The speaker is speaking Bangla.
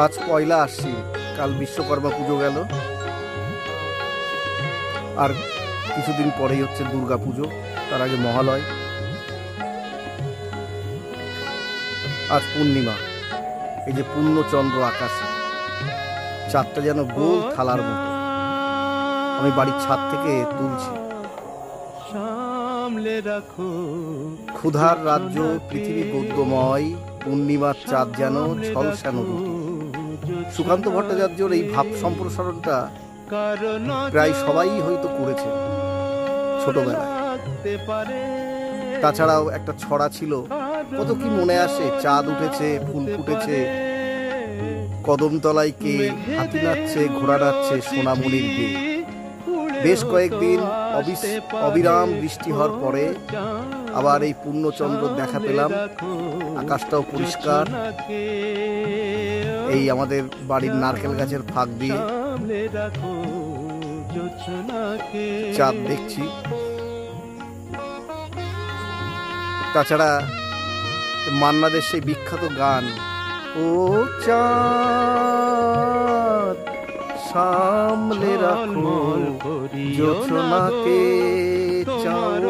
আজ পয়লা আশ্বিন, কাল বিশ্বকর্মা পুজো গেল, আর কিছুদিন পরেই হচ্ছে দুর্গা পুজো, তার আগে মহালয়। আজ পূর্ণিমা, এই যে পূর্ণচন্দ্র আকাশে, চাঁদটা যেন গোল থালার মতো। আমি বাড়ির ছাদ থেকে তুলছি। ক্ষুধার রাজ্য পৃথিবী গদ্যময়, পূর্ণিমার চাঁদ যেন ঝলসানো রুটি। সুকান্ত ভট্টাচার্যর এই ভাব সম্প্রসারণটা প্রায় সবাই হয়তো করেছে ছোটবেলায়। তাছাড়াও একটা ছড়া ছিল, কত কি মনে আসে। চাঁদ উঠেছে, ফুল ফুটেছে, কদমতলায় কে, হাতি নাচছে, ঘোড়া নাচছে, সোনামণির গে। বেশ কয়েকদিন অবিরাম বৃষ্টি হওয়ার পরে আবার এই পূর্ণচন্দ্র দেখা পেলাম, আকাশটাও পরিষ্কার। এই আমাদের বাড়ির নারকেল গাছের ফাঁক দিয়ে চাঁদ দেখছি। তাছাড়া মান্নাদের সেই বিখ্যাত গান, ও চাঁদ সামলে রাখো জোছনাকে, চাঁদ